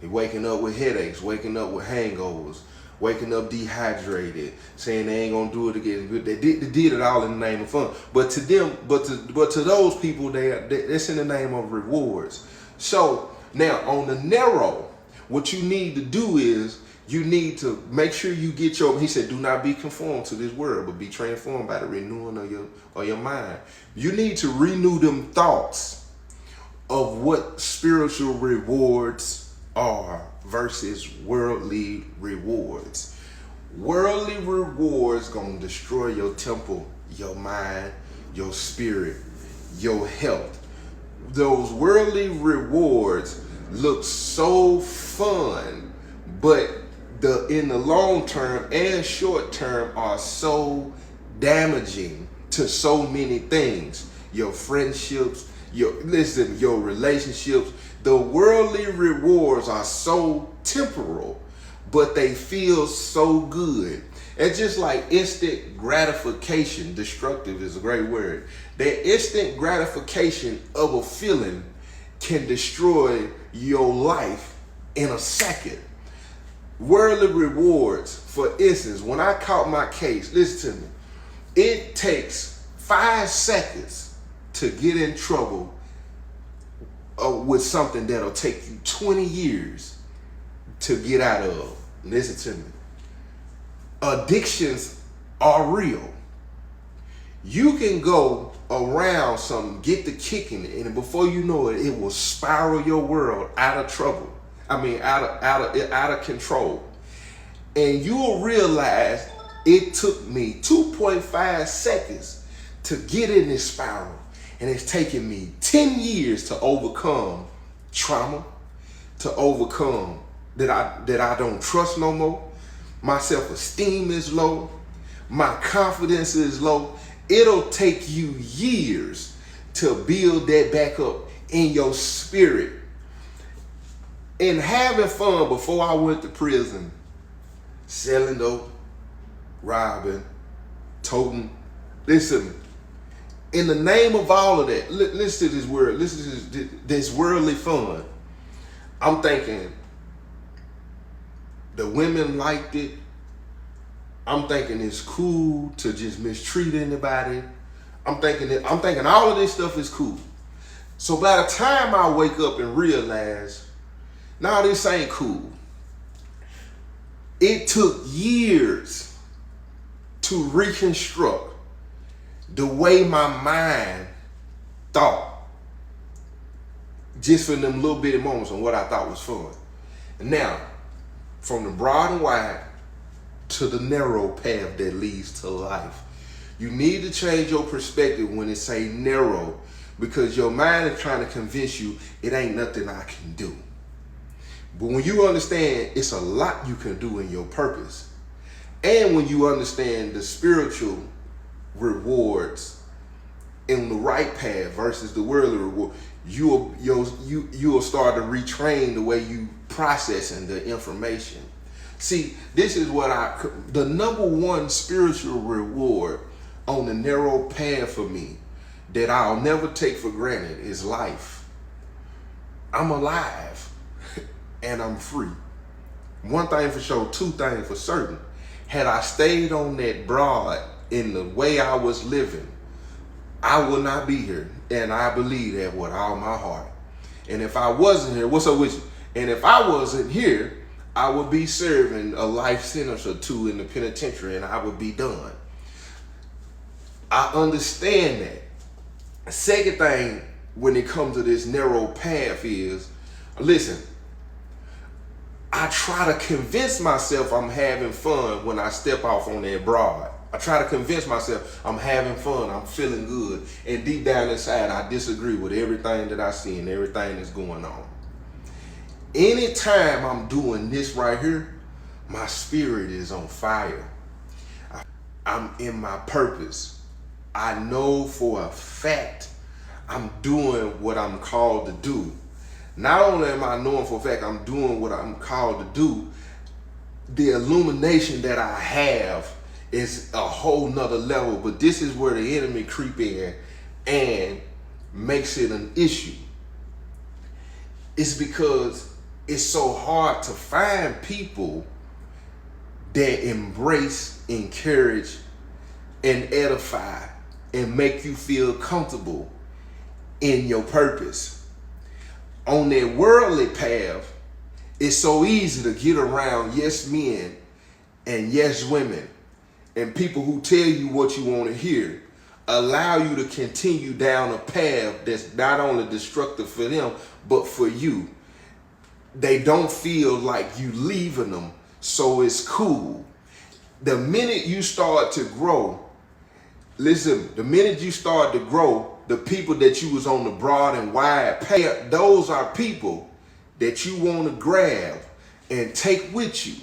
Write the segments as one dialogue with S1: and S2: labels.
S1: You're waking up with headaches, waking up with hangovers, waking up dehydrated, saying they ain't gonna do it again. They did it all in the name of fun. But to them, but to those people, that's in the name of rewards. So now on the narrow, what you need to do is you need to make sure you get your. He said, "Do not be conformed to this world, but be transformed by the renewing of your mind." You need to renew them thoughts of what spiritual rewards are versus worldly rewards. Worldly rewards gonna destroy your temple, your mind, your spirit, your health. Those worldly rewards look so fun, but in the long term and short term are so damaging to so many things. Your friendships, your relationships. The worldly rewards are so temporal, but they feel so good. It's just like instant gratification. Destructive is a great word. That instant gratification of a feeling can destroy your life in a second. Worldly rewards, for instance, when I caught my case, listen to me, it takes 5 seconds to get in trouble with something that'll take you 20 years to get out of. Listen to me. Addictions are real. You can go around something, get the kicking, and before you know it, it will spiral your world out of trouble. I mean, out of control. And you will realize it took me 2.5 seconds to get in this spiral. And it's taken me 10 years to overcome trauma, to overcome that I don't trust no more. My self-esteem is low. My confidence is low. It'll take you years to build that back up in your spirit. And having fun before I went to prison, selling dope, robbing, toting. Listen, in the name of all of that, listen to this word, listen to this worldly fun. I'm thinking the women liked it. I'm thinking it's cool to just mistreat anybody. I'm thinking all of this stuff is cool. So by the time I wake up and realize, nah, this ain't cool. It took years to reconstruct the way my mind thought, just for them little bitty moments on what I thought was fun. And now, from the broad and wide to the narrow path that leads to life, you need to change your perspective when it say narrow, because your mind is trying to convince you it ain't nothing I can do. But when you understand it's a lot you can do in your purpose, and when you understand the spiritual rewards in the right path versus the worldly reward, you'll start to retrain the way you processing the information. See, this is the number one spiritual reward on the narrow path for me that I'll never take for granted is life. I'm alive. And I'm free. One thing for sure, two things for certain. Had I stayed on that broad in the way I was living, I would not be here. And I believe that with all my heart. And if I wasn't here, what's up with you? And if I wasn't here, I would be serving a life sentence or 2 in the penitentiary and I would be done. I understand that. Second thing when it comes to this narrow path is, listen, I try to convince myself I'm having fun when I step off on that broad. I try to convince myself I'm having fun, I'm feeling good. And deep down inside, I disagree with everything that I see and everything that's going on. Anytime I'm doing this right here, my spirit is on fire. I'm in my purpose. I know for a fact I'm doing what I'm called to do. Not only am I knowing for a fact I'm doing what I'm called to do, the illumination that I have is a whole nother level. But this is where the enemy creep in and makes it an issue. It's because it's so hard to find people that embrace, encourage, and edify and make you feel comfortable in your purpose. On that worldly path, it's so easy to get around yes men and yes women and people who tell you what you want to hear, allow you to continue down a path that's not only destructive for them, but for you. They don't feel like you leaving them, so it's cool. The minute you start to grow, listen, the minute you start to grow, the people that you was on the broad and wide path, those are people that you want to grab and take with you.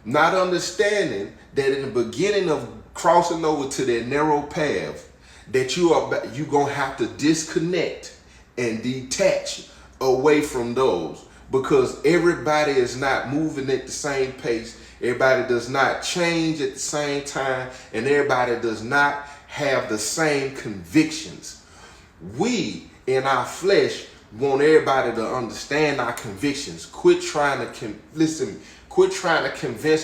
S1: Not understanding that in the beginning of crossing over to that narrow path, that you're gonna have to disconnect and detach away from those, because everybody is not moving at the same pace. Everybody does not change at the same time, and everybody does not have the same convictions. We in our flesh want everybody to understand our convictions. Quit trying to convince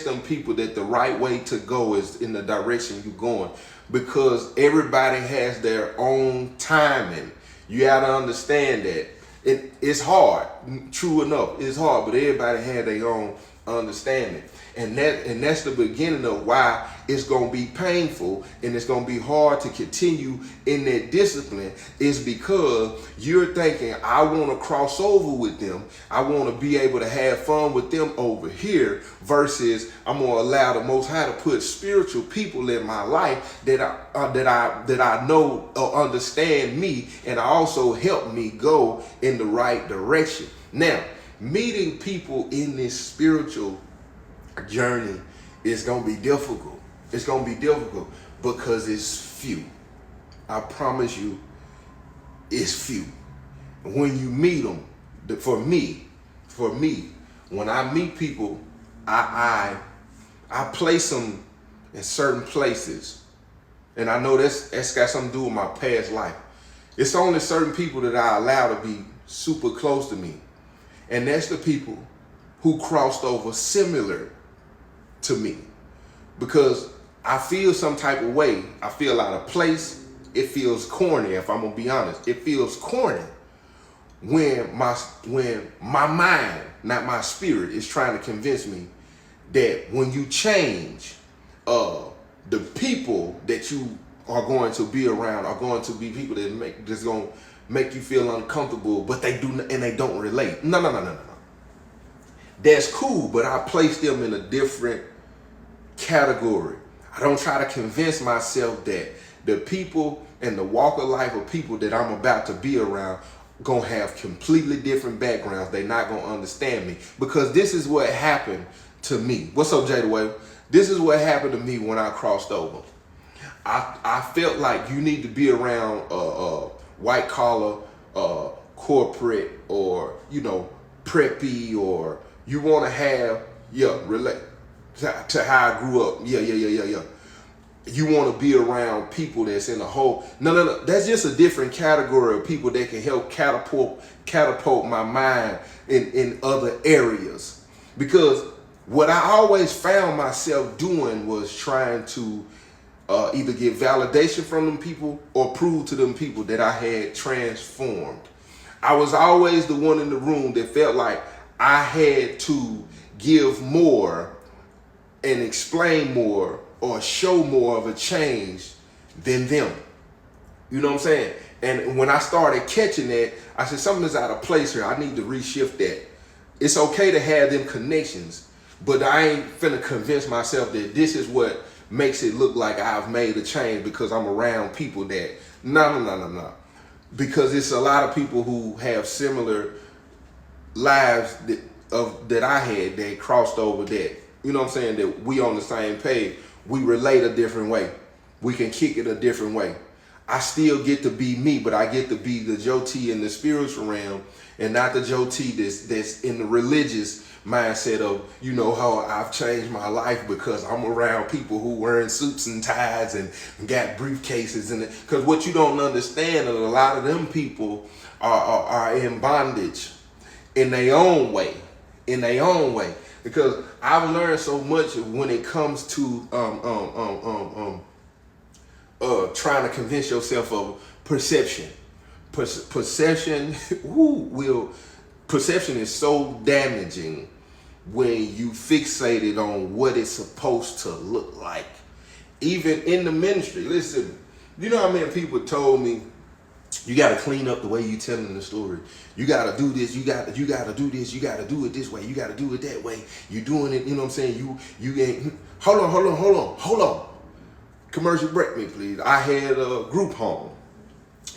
S1: them people that the right way to go is in the direction you're going, because everybody has their own timing. You got to understand that. It's hard. True enough, it's hard, but everybody had their own understanding. And that's the beginning of why it's going to be painful and it's going to be hard to continue in that discipline, is because you're thinking, I want to cross over with them. I want to be able to have fun with them over here, versus I'm going to allow the Most High to put spiritual people in my life that I know understand me, and also help me go in the right direction. Now, meeting people in this spiritual journey is going to be difficult. It's going to be difficult because it's few. I promise you, it's few. When you meet them, for me, when I meet people, I place them in certain places, and I know that's got something to do with my past life. It's only certain people that I allow to be super close to me, and that's the people who crossed over similar to me, because I feel some type of way. I feel out of place. It feels corny, if I'm gonna be honest. It feels corny when my mind, not my spirit, is trying to convince me that when you change, the people that you are going to be around are going to be people that's gonna make you feel uncomfortable, but they don't relate. No. That's cool, but I place them in a different category. I don't try to convince myself that the people and the walk of life of people that I'm about to be around gonna have completely different backgrounds. They're not gonna understand me, because this is what happened to me. What's up, Jada Wave? This is what happened to me when I crossed over. I felt like you need to be around white collar, corporate, or preppy, or you want to have relate to how I grew up. Yeah. You want to be around people that's in a whole no. That's just a different category of people that can help catapult my mind in other areas. Because what I always found myself doing was trying to either get validation from them people or prove to them people that I had transformed. I was always the one in the room that felt like I had to give more and explain more or show more of a change than them. You know what I'm saying? And when I started catching that, I said, something is out of place here. I need to reshift that. It's okay to have them connections, but I ain't finna convince myself that this is what makes it look like I've made a change because I'm around people that, no. Because it's a lot of people who have similar lives that I had that crossed over that. You know what I'm saying? That we on the same page. We relate a different way. We can kick it a different way. I still get to be me, but I get to be the Joe T in the spiritual realm, and not the Joe T that's in the religious mindset of, how I've changed my life because I'm around people who wearing suits and ties and got briefcases. And because what you don't understand is a lot of them people are in bondage in their own way, in their own way. Because I've learned so much when it comes to trying to convince yourself of perception. Perception perception is so damaging when you fixated on what it's supposed to look like. Even in the ministry, listen, you know how many people told me, you got to clean up the way you telling the story. You got to do this. You got to do this. You got to do it this way. You got to do it that way. You doing it. You know what I'm saying? You ain't. Hold on. Commercial break me, please. I had a group home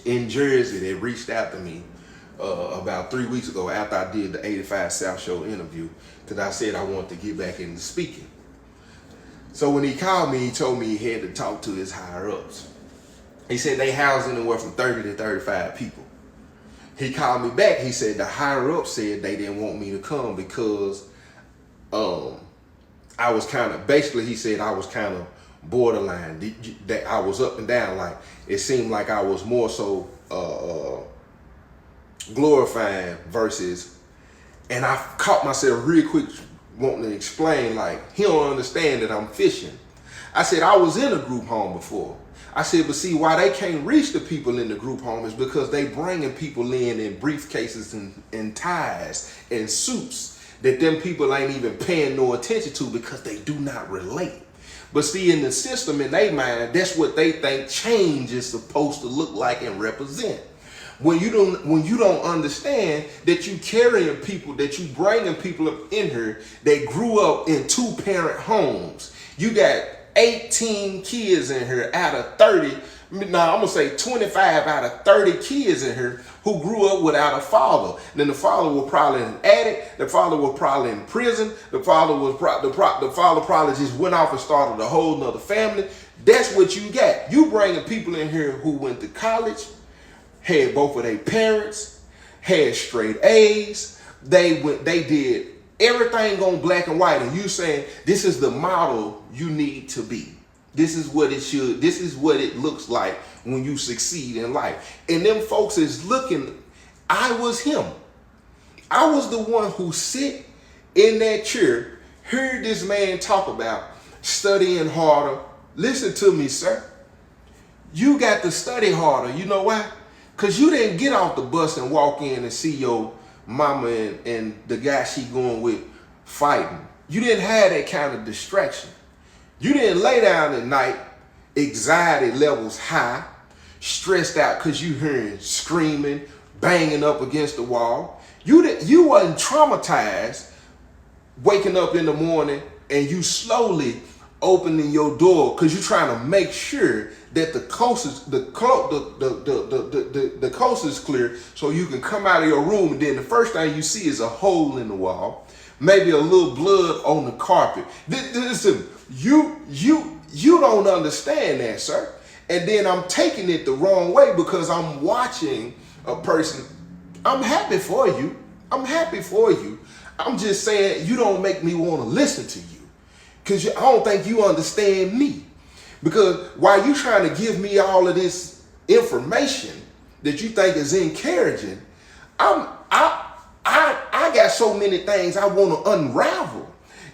S1: in Jersey that reached out to me about 3 weeks ago after I did the 85 South Show interview, because I said I wanted to get back into speaking. So when he called me, he told me he had to talk to his higher ups. He said they house anywhere from 30 to 35 people. He called me back. He said the higher up said they didn't want me to come because I was kind of, basically he said I was kind of borderline, that I was up and down. Like it seemed like I was more so glorifying versus, and I caught myself real quick wanting to explain, like, he don't understand that I'm fishing. I said I was in a group home before. I said, but see, why they can't reach the people in the group home is because they bringing people in briefcases and ties and suits that them people ain't even paying no attention to because they do not relate. But see, in the system, in their mind, that's what they think change is supposed to look like and represent. When you don't understand that you carrying people, that you bringing people up in here that grew up in 2-parent homes. You got 18 kids in here out of 30. Now I'm gonna say 25 out of 30 kids in here who grew up without a father. Then the father was probably an addict. The father was probably in prison. The father probably just went off and started a whole nother family. That's what you got. You bringing people in here who went to college, had both of their parents, had straight A's. They did everything on black and white, and you saying this is the model you need to be. This is what it should. This is what it looks like when you succeed in life. And them folks is looking. I was him. I was the one who sit in that chair, heard this man talk about studying harder. Listen to me, sir. You got to study harder. You know why? Because you didn't get off the bus and walk in and see your mama and the guy she going with fighting. You didn't have that kind of distraction. You didn't lay down at night, anxiety levels high, stressed out because you hearing screaming, banging up against the wall. You wasn't traumatized waking up in the morning and you slowly opening your door because you're trying to make sure that the coast is clear so you can come out of your room, and then the first thing you see is a hole in the wall, maybe a little blood on the carpet. Listen, you don't understand that, sir. And then I'm taking it the wrong way because I'm watching a person. I'm happy for you. I'm just saying you don't make me want to listen to you because I don't think you understand me. Because while you trying to give me all of this information that you think is encouraging, I got so many things I want to unravel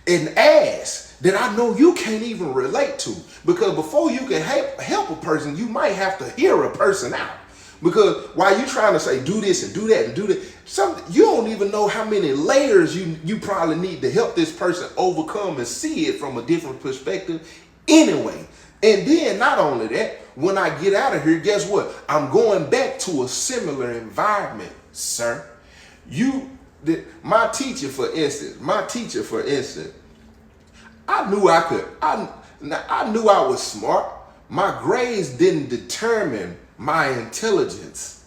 S1: and ask that I know you can't even relate to. Because before you can help a person, you might have to hear a person out. Because while you trying to say do this and do that and do that, you don't even know how many layers you probably need to help this person overcome and see it from a different perspective anyway. And then not only that, when I get out of here, guess what? I'm going back to a similar environment, sir. My teacher, for instance, I knew I was smart. My grades didn't determine my intelligence.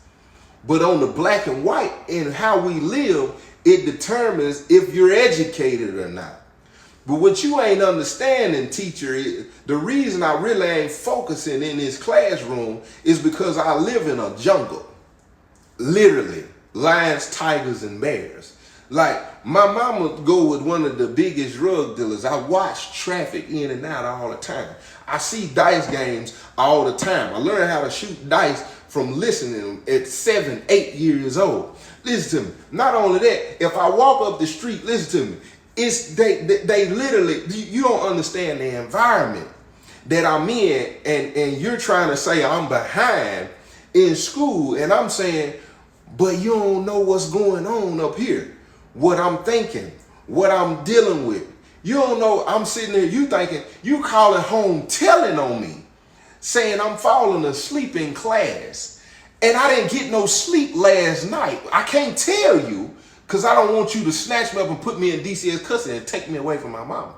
S1: But on the black and white and how we live, it determines if you're educated or not. But what you ain't understanding, teacher, the reason I really ain't focusing in this classroom is because I live in a jungle. Literally, lions, tigers, and bears. Like, my mama go with one of the biggest drug dealers. I watch traffic in and out all the time. I see dice games all the time. I learned how to shoot dice from listening at 7, 8 years old. Listen to me. Not only that, if I walk up the street, listen to me. It's they literally, you don't understand the environment that I'm in, and you're trying to say I'm behind in school, and I'm saying, but you don't know what's going on up here, what I'm thinking, what I'm dealing with. You don't know. I'm sitting there, you thinking, you calling home telling on me, saying I'm falling asleep in class, and I didn't get no sleep last night. I can't tell you because I don't want you to snatch me up and put me in DCS custody and take me away from my mama.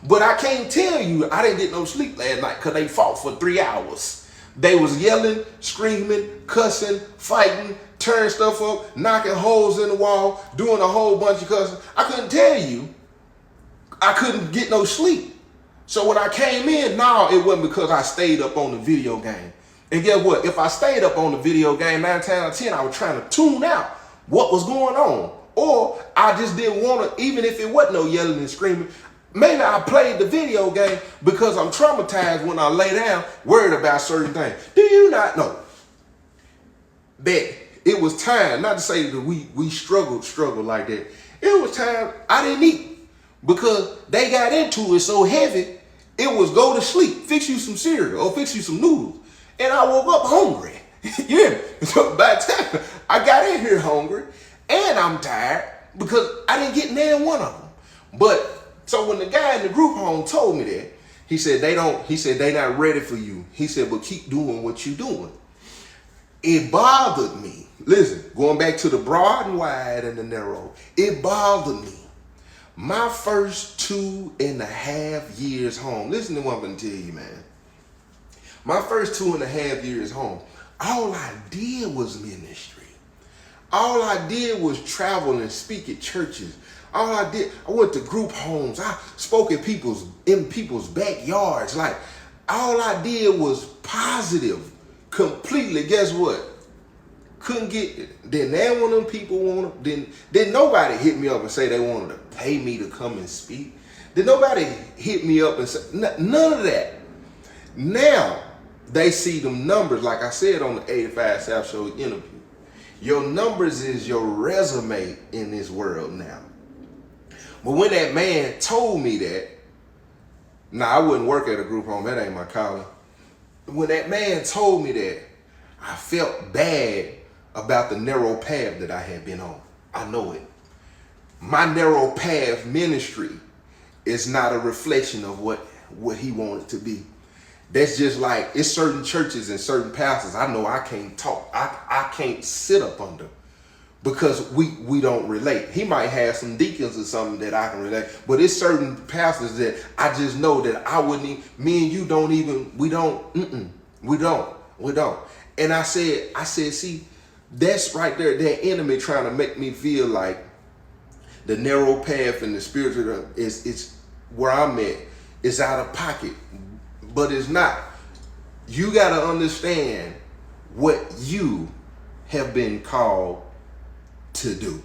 S1: But I can't tell you I didn't get no sleep last night because they fought for 3 hours. They was yelling, screaming, cussing, fighting, tearing stuff up, knocking holes in the wall, doing a whole bunch of cussing. I couldn't tell you I couldn't get no sleep. So when I came in, no, it wasn't because I stayed up on the video game. And guess what? If I stayed up on the video game 9 times out of 10, I was trying to tune out what was going on. Or I just didn't want to, even if it wasn't no yelling and screaming, maybe I played the video game because I'm traumatized when I lay down, worried about certain things. Do you not know that it was time, not to say that we struggled like that. It was time I didn't eat because they got into it so heavy, it was go to sleep, fix you some cereal or fix you some noodles. And I woke up hungry. You hear me? So by the time I got in here hungry and I'm tired because I didn't get near one of them. But so when the guy in the group home told me that, he said they not ready for you. He said, but keep doing what you're doing. It bothered me. Listen, going back to the broad and wide and the narrow, it bothered me. My first 2.5 years home. Listen to what I'm going to tell you, man. My first 2.5 years home, all I did was ministry. All I did was travel and speak at churches. All I did, I went to group homes. I spoke in people's backyards. Like, all I did was positive, completely. Guess what? Couldn't get it. Then that one of them people wanted, then nobody hit me up and say they wanted to pay me to come and speak. Then nobody hit me up and say, none of that. Now, they see them numbers, like I said on the 85 South Show interview. Your numbers is your resume in this world now. But when that man told me that, I wouldn't work at a group home, that ain't my calling. When that man told me that, I felt bad about the narrow path that I had been on. I know it. My narrow path ministry is not a reflection of what he wanted to be. That's just like, it's certain churches and certain pastors I know I can't talk. I can't sit up under because we don't relate. He might have some deacons or something that I can relate, but it's certain pastors that I just know that I wouldn't even, me and you don't even, we don't. And I said, see, that's right there, that enemy trying to make me feel like the narrow path and the spiritual is where I'm at, is out of pocket. But it's not. You got to understand what you have been called to do.